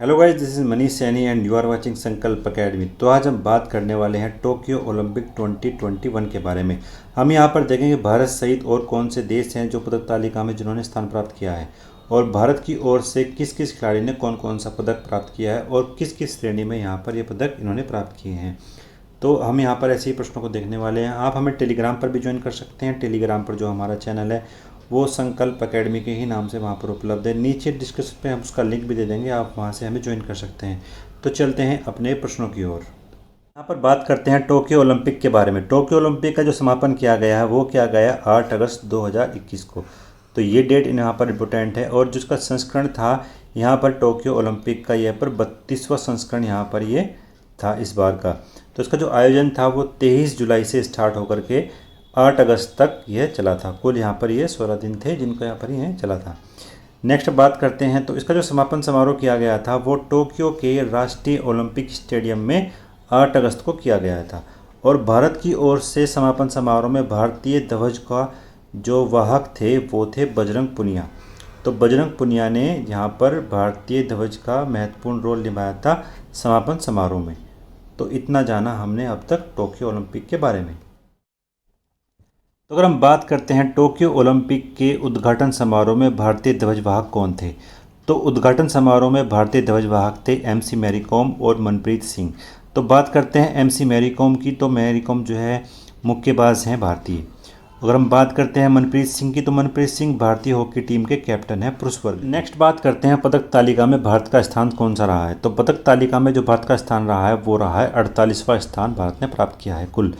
Hello guys, this is Manish Saini and you are watching Sankalp Academy. तो आज हम बात करने वाले हैं टोक्यो ओलंपिक 2021 के बारे में। हम यहां पर देखेंगे भारत सहित और कौन से देश हैं जो पदक तालिका में जिन्होंने स्थान प्राप्त किया है, और भारत की ओर से किस किस खिलाड़ी ने कौन कौन सा पदक प्राप्त किया है और किस किस श्रेणी में यहाँ पर ये पदक इन्होंने प्राप्त किए हैं। तो हम यहाँ पर ऐसे ही प्रश्नों को देखने वाले हैं। आप हमें टेलीग्राम पर भी ज्वाइन कर सकते हैं। टेलीग्राम पर जो हमारा चैनल है वो संकल्प अकेडमी के ही नाम से वहाँ पर उपलब्ध है। नीचे डिस्क्रिप्शन पे हम उसका लिंक भी दे देंगे, आप वहाँ से हमें ज्वाइन कर सकते हैं। तो चलते हैं अपने प्रश्नों की ओर। यहाँ पर बात करते हैं टोक्यो ओलंपिक के बारे में। टोक्यो ओलंपिक का जो समापन किया गया है वो किया गया 8 अगस्त 2021 को। तो ये डेट यहाँ पर इम्पोर्टेंट है। और जिसका संस्करण था यहाँ पर टोक्यो ओलंपिक का, यह पर 32वां संस्करण यहाँ पर ये था इस बार का। तो इसका जो आयोजन था वो 23 जुलाई से स्टार्ट होकर के 8 अगस्त तक यह चला था। कुल यहाँ पर ये 16 दिन थे जिनको यहाँ पर यह चला था। नेक्स्ट बात करते हैं, तो इसका जो समापन समारोह किया गया था वो टोक्यो के राष्ट्रीय ओलंपिक स्टेडियम में 8 अगस्त को किया गया था। और भारत की ओर से समापन समारोह में भारतीय ध्वज का जो वाहक थे वो थे बजरंग पुनिया। तो बजरंग पुनिया ने यहाँ पर भारतीय ध्वज का महत्वपूर्ण रोल निभाया था समापन समारोह में। तो इतना जाना हमने अब तक टोक्यो ओलंपिक के बारे में। तो अगर हम बात करते हैं टोक्यो ओलंपिक के उद्घाटन समारोह में भारतीय ध्वजवाहक कौन थे, तो उद्घाटन समारोह में भारतीय ध्वजवाहक थे एमसी मैरी कॉम और मनप्रीत सिंह। तो बात करते हैं एमसी मैरी कॉम की, तो मैरी कॉम जो है मुक्केबाज हैं भारतीय। अगर हम बात करते हैं मनप्रीत सिंह की, तो मनप्रीत सिंह भारतीय हॉकी टीम के कैप्टन हैं पुरुष वर्ग। नेक्स्ट बात करते हैं पदक तालिका में भारत का स्थान कौन सा रहा है। तो पदक तालिका में जो भारत का स्थान रहा है वो रहा है 48वां स्थान भारत ने प्राप्त किया है कुल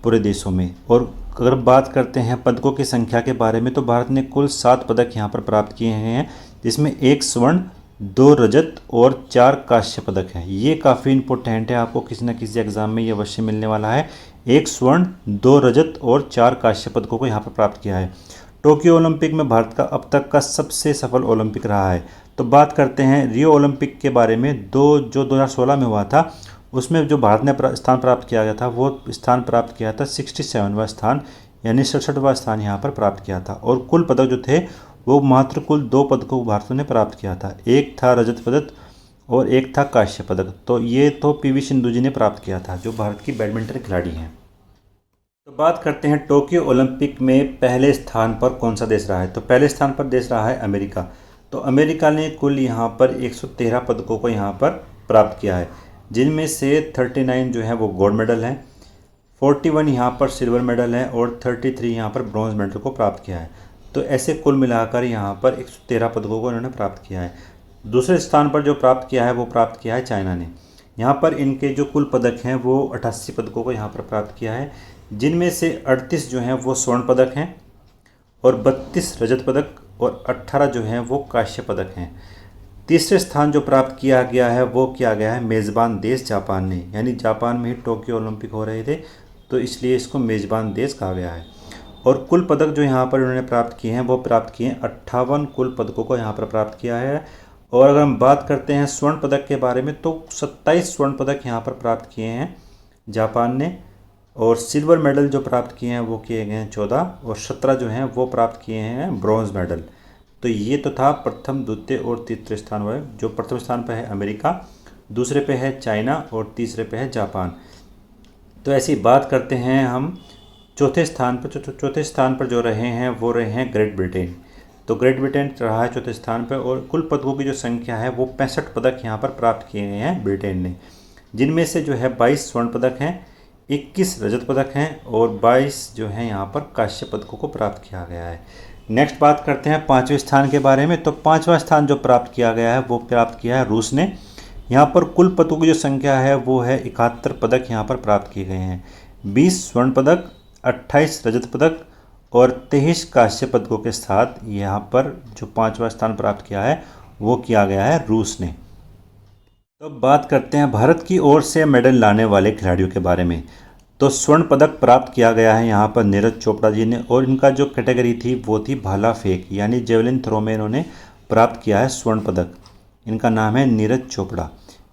पूरे देशों में। और अगर बात करते हैं पदकों की संख्या के बारे में, तो भारत ने कुल 7 पदक यहाँ पर प्राप्त किए हैं, जिसमें 1 स्वर्ण, 2 रजत और 4 कांस्य पदक हैं। ये काफ़ी इंपॉर्टेंट है, आपको किसी न किसी एग्जाम में ये अवश्य मिलने वाला है। 1 स्वर्ण, 2 रजत और 4 कांस्य पदकों को यहाँ पर प्राप्त किया है। टोक्यो ओलंपिक में भारत का अब तक का सबसे सफल ओलंपिक रहा है। तो बात करते हैं रियो ओलंपिक के बारे में, जो 2016 में हुआ था, उसमें जो भारत ने स्थान प्राप्त किया गया था वो स्थान प्राप्त किया था 67वां स्थान, यानी 67वां स्थान यहाँ पर प्राप्त किया था। और कुल पदक जो थे वो मात्र कुल 2 पदकों को भारत ने प्राप्त किया था। एक था रजत पदक और एक था कांस्य पदक। तो ये तो पीवी सिंधु जी ने प्राप्त किया था, जो भारत की बैडमिंटन खिलाड़ी हैं। तो बात करते हैं टोक्यो ओलंपिक में पहले स्थान पर कौन सा देश रहा है। तो पहले स्थान पर देश रहा है अमेरिका। तो अमेरिका ने कुल यहाँ पर 113 पदकों को यहाँ पर प्राप्त किया है, जिनमें से 39 जो है वो गोल्ड मेडल हैं, 41 यहाँ पर सिल्वर मेडल है और 33 यहाँ पर ब्रॉन्ज मेडल को प्राप्त किया है। तो ऐसे कुल मिलाकर यहाँ पर 113 पदकों को इन्होंने प्राप्त किया है। दूसरे स्थान पर जो प्राप्त किया है वो प्राप्त किया है चाइना ने। यहाँ पर इनके जो कुल पदक हैं वो 88 पदकों को यहाँ पर प्राप्त किया है, जिनमें से 38 जो हैं वो स्वर्ण पदक हैं और 32 रजत पदक और 18 जो हैं वो कांस्य पदक हैं। तीसरे स्थान जो प्राप्त किया गया है वो किया गया है मेज़बान देश जापान ने, यानी जापान में ही टोक्यो ओलंपिक हो रहे थे, तो इसलिए इसको मेज़बान देश कहा गया है। और कुल पदक जो यहाँ पर उन्होंने प्राप्त किए हैं वो प्राप्त किए हैं 58 कुल पदकों को यहाँ पर प्राप्त किया है। और अगर हम बात करते हैं स्वर्ण पदक के बारे में, तो 27 स्वर्ण पदक यहाँ पर प्राप्त किए हैं जापान ने। और सिल्वर मेडल जो प्राप्त किए हैं वो किए गए हैं 14, और 17 जो हैं वो प्राप्त किए हैं ब्रॉन्ज मेडल। तो ये तो था प्रथम, द्वितीय और तीसरे स्थान पर। जो प्रथम स्थान पर है अमेरिका, दूसरे पे है चाइना और तीसरे पे है जापान। तो ऐसी बात करते हैं हम चौथे स्थान पर। चौथे स्थान पर जो रहे हैं वो रहे हैं ग्रेट ब्रिटेन। तो ग्रेट ब्रिटेन रहा है चौथे स्थान पर, और कुल पदकों की जो संख्या है वो 65 पदक यहाँ पर प्राप्त किए गए हैं ब्रिटेन ने, जिनमें से जो है 22 स्वर्ण पदक हैं, 21 रजत पदक हैं और 22 जो हैं यहाँ पर कांस्य पदकों को प्राप्त किया गया है। नेक्स्ट बात करते हैं 5वें स्थान के बारे में। तो 5वां स्थान जो प्राप्त किया गया है वो प्राप्त किया है रूस ने। यहाँ पर कुल पदकों की जो संख्या है वो है 71 पदक यहाँ पर प्राप्त किए गए हैं, 20 स्वर्ण पदक, 28 रजत पदक और 23 कांस्य पदकों के साथ यहाँ पर जो 5वां स्थान प्राप्त किया है वो किया गया है रूस ने। तो बात करते हैं भारत की ओर से मेडल लाने वाले खिलाड़ियों के बारे में। तो स्वर्ण पदक प्राप्त किया गया है यहाँ पर नीरज चोपड़ा जी ने, और इनका जो कैटेगरी थी वो थी भाला फेंक, यानी जेवलिन थ्रो में इन्होंने प्राप्त किया है स्वर्ण पदक। इनका नाम है नीरज चोपड़ा।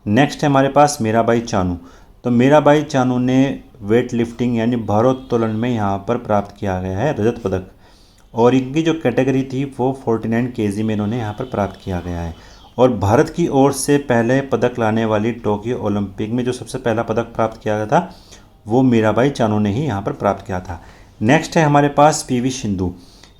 नेक्स्ट है हमारे पास मीराबाई चानू। तो मीराबाई चानू ने वेट लिफ्टिंग यानी भारोत्तोलन में यहाँ पर प्राप्त किया गया है रजत पदक, और इनकी जो कैटेगरी थी वो 49 kg में इन्होंने यहाँ पर प्राप्त किया गया है। और भारत की ओर से पहले पदक लाने वाली टोक्यो ओलंपिक में जो सबसे पहला पदक प्राप्त किया गया था वो मीराबाई चानू ने ही यहाँ पर प्राप्त किया था। नेक्स्ट है हमारे पास पीवी सिंधु।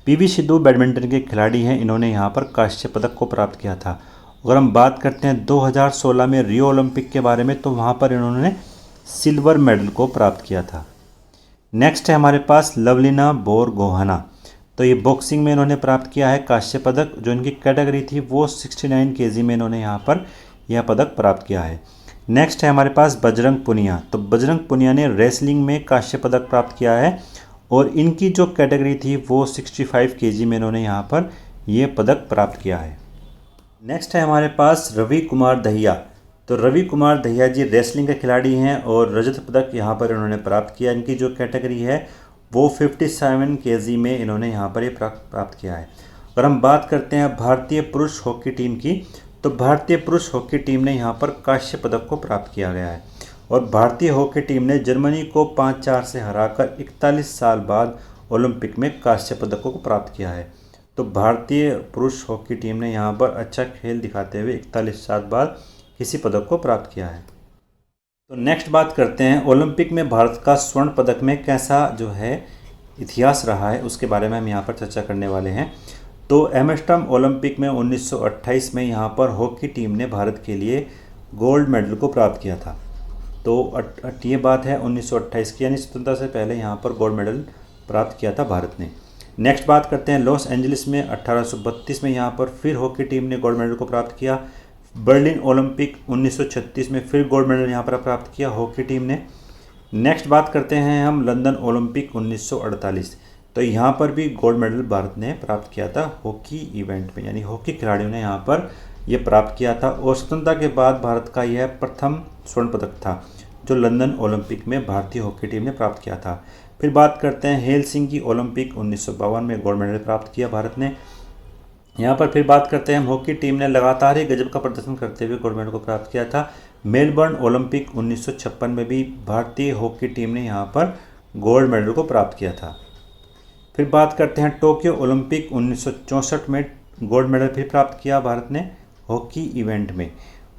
पीवी सिंधु बैडमिंटन के खिलाड़ी हैं, इन्होंने यहाँ पर कांस्य पदक को प्राप्त किया था। अगर हम बात करते हैं 2016 में रियो ओलंपिक के बारे में, तो वहाँ पर इन्होंने सिल्वर मेडल को प्राप्त किया था। नेक्स्ट है हमारे पास लवलीना बोरगोहाना। तो ये बॉक्सिंग में इन्होंने प्राप्त किया है कांस्य पदक। जो इनकी कैटेगरी थी वो 69 केजी में इन्होंने यहाँ पर यह पदक प्राप्त किया है। नेक्स्ट है हमारे पास बजरंग पुनिया। तो बजरंग पुनिया ने रेसलिंग में कांस्य पदक प्राप्त किया है और इनकी जो कैटेगरी थी वो 65 केजी में इन्होंने यहाँ पर ये पदक प्राप्त किया है। नेक्स्ट है हमारे पास रवि कुमार दहिया। तो रवि कुमार दहिया जी रेसलिंग के खिलाड़ी हैं और रजत पदक यहाँ पर इन्होंने प्राप्त किया। इनकी जो कैटेगरी है वो 57 केजी में इन्होंने यहाँ पर ये प्राप्त किया है। अगर हम बात करते हैं भारतीय पुरुष हॉकी टीम की, तो भारतीय पुरुष हॉकी टीम ने यहाँ पर कांस्य पदक को प्राप्त किया गया है और भारतीय हॉकी टीम ने जर्मनी को 5-4 से हराकर 41 साल बाद ओलंपिक में कांस्य पदकों को प्राप्त किया है। तो भारतीय पुरुष हॉकी टीम ने यहाँ पर अच्छा खेल दिखाते हुए 41 साल बाद किसी पदक को प्राप्त किया है। तो नेक्स्ट बात करते हैं ओलंपिक में भारत का स्वर्ण पदक में कैसा जो है इतिहास रहा है, उसके बारे में हम यहाँ पर चर्चा करने वाले हैं। तो एम्स्टर्डम ओलंपिक में 1928 में यहाँ पर हॉकी टीम ने भारत के लिए गोल्ड मेडल को प्राप्त किया था। तो ये बात है 1928 की, यानी स्वतंत्रता से पहले यहाँ पर गोल्ड मेडल प्राप्त किया था भारत ने। नेक्स्ट बात करते हैं लॉस एंजलिस में 1832 में यहाँ पर फिर हॉकी टीम ने गोल्ड मेडल को प्राप्त किया। बर्लिन ओलंपिक 1936 में फिर गोल्ड मेडल यहाँ पर प्राप्त किया हॉकी टीम ने। नेक्स्ट बात करते हैं हम लंदन ओलंपिक 1948। तो यहाँ पर भी गोल्ड मेडल भारत ने प्राप्त किया था हॉकी इवेंट में, यानी हॉकी खिलाड़ियों ने यहाँ पर यह प्राप्त किया था और स्वतंत्रता के बाद भारत का यह प्रथम स्वर्ण पदक था जो लंदन ओलंपिक में भारतीय हॉकी टीम ने प्राप्त किया था। फिर बात करते हैं हेलसिंकी ओलंपिक 1952 में गोल्ड मेडल प्राप्त किया भारत ने। यहाँ पर फिर बात करते हैं हॉकी टीम ने लगातार ही गजब का प्रदर्शन करते हुए गोल्ड मेडल को प्राप्त किया था। मेलबर्न ओलंपिक 1956 में भी भारतीय हॉकी टीम ने यहाँ पर गोल्ड मेडल को प्राप्त किया था। फिर बात करते हैं टोक्यो ओलंपिक 1964 में गोल्ड मेडल फिर प्राप्त किया भारत ने हॉकी इवेंट में।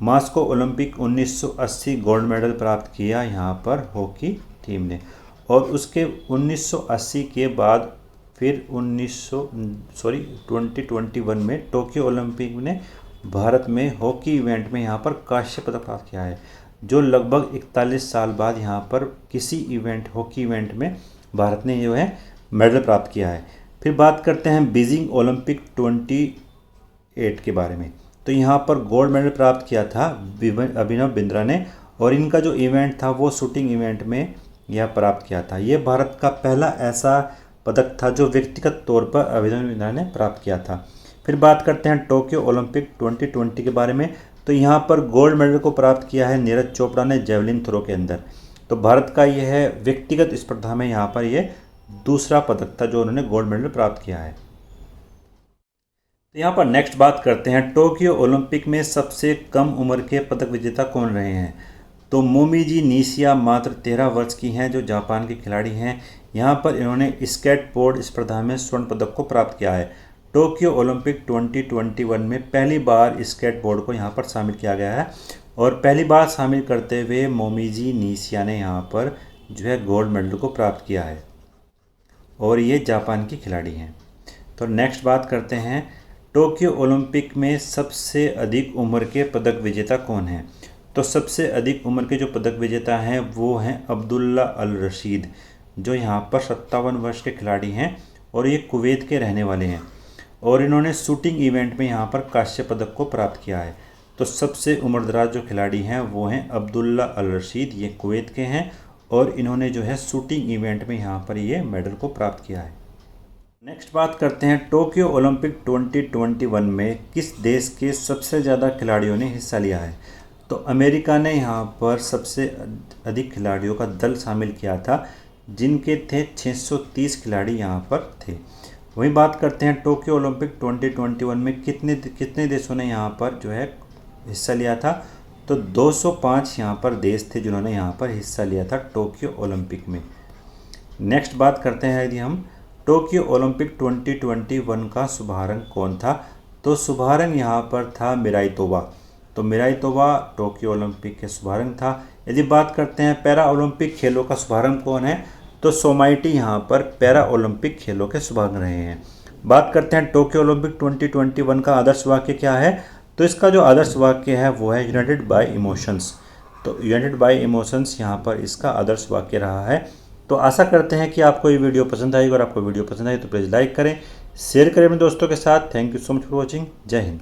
मास्को ओलंपिक 1980 गोल्ड मेडल प्राप्त किया यहाँ पर हॉकी टीम ने और उसके 1980 के बाद फिर 2021 में टोक्यो ओलंपिक ने भारत में हॉकी इवेंट में यहाँ पर कांस्य पदक प्राप्त किया है, जो लगभग 41 साल बाद यहाँ पर किसी इवेंट हॉकी इवेंट में भारत ने जो है मेडल प्राप्त किया है। फिर बात करते हैं बीजिंग ओलंपिक 28 के बारे में। तो यहाँ पर गोल्ड मेडल प्राप्त किया था अभिनव बिंद्रा ने और इनका जो इवेंट था वो शूटिंग इवेंट में यह प्राप्त किया था। ये भारत का पहला ऐसा पदक था जो व्यक्तिगत तौर पर अभिनव बिंद्रा ने प्राप्त किया था। फिर बात करते हैं टोक्यो ओलंपिक 2020 के बारे में। तो यहाँ पर गोल्ड मेडल को प्राप्त किया है नीरज चोपड़ा ने जेवलिन थ्रो के अंदर। तो भारत का यह व्यक्तिगत स्पर्धा में यहाँ पर यह दूसरा पदक था जो उन्होंने गोल्ड मेडल प्राप्त किया है। तो यहाँ पर नेक्स्ट बात करते हैं टोक्यो ओलंपिक में सबसे कम उम्र के पदक विजेता कौन रहे हैं। तो मोमिजी निशिया मात्र 13 वर्ष की हैं जो जापान के खिलाड़ी हैं। यहाँ पर इन्होंने स्केटबोर्ड स्पर्धा में स्वर्ण पदक को प्राप्त किया है। टोक्यो ओलंपिक 2021 में पहली बार स्केटबोर्ड को यहाँ पर शामिल किया गया है और पहली बार शामिल करते हुए मोमिजी निशिया ने यहाँ पर जो है गोल्ड मेडल को प्राप्त किया है और ये जापान की खिलाड़ी हैं। तो नेक्स्ट बात करते हैं टोक्यो ओलंपिक में सबसे अधिक उम्र के पदक विजेता कौन हैं। तो सबसे अधिक उम्र के जो पदक विजेता हैं वो हैं अब्दुल्ला अल रशीद, जो यहाँ पर 57 वर्ष के खिलाड़ी हैं और ये कुवैत के रहने वाले हैं और इन्होंने शूटिंग इवेंट में यहाँ पर कांस्य पदक को प्राप्त किया है। तो सबसे उम्रदराज जो खिलाड़ी हैं वो हैं अब्दुल्ला अल रशीद, ये कुवैत के हैं और इन्होंने जो है शूटिंग इवेंट में यहाँ पर ये मेडल को प्राप्त किया है। नेक्स्ट बात करते हैं टोक्यो ओलंपिक 2021 में किस देश के सबसे ज़्यादा खिलाड़ियों ने हिस्सा लिया है। तो अमेरिका ने यहाँ पर सबसे अधिक खिलाड़ियों का दल शामिल किया था जिनके थे 630 खिलाड़ी यहाँ पर थे। वहीं बात करते हैं टोक्यो ओलंपिक 2021 में कितने देशों ने यहाँ पर जो है हिस्सा लिया था। तो 205 यहाँ पर देश थे जिन्होंने यहाँ पर हिस्सा लिया था टोक्यो ओलंपिक में। नेक्स्ट बात करते हैं यदि हम टोक्यो ओलंपिक 2021 का शुभारंभ कौन था। तो शुभारंभ यहाँ पर था मिराई तोबा। तो मिराई तोबा टोक्यो ओलंपिक के शुभारंभ था। यदि बात करते हैं पैरा ओलंपिक खेलों का शुभारंभ कौन है, तो सोमाइटी यहाँ पर पैरा ओलंपिक खेलों के शुभारंभ रहे हैं। बात करते हैं टोक्यो ओलंपिक 2021 का आदर्श वाक्य क्या है, तो इसका जो आदर्श वाक्य है वो है यूनाइटेड बाय इमोशंस। तो यूनाइटेड बाय इमोशंस यहाँ पर इसका आदर्श वाक्य रहा है। तो आशा करते हैं कि आपको ये वीडियो पसंद आएगी, और आपको वीडियो पसंद आई तो प्लीज़ लाइक करें, शेयर करें अपने दोस्तों के साथ। Thank you so much for watching. जय हिंद।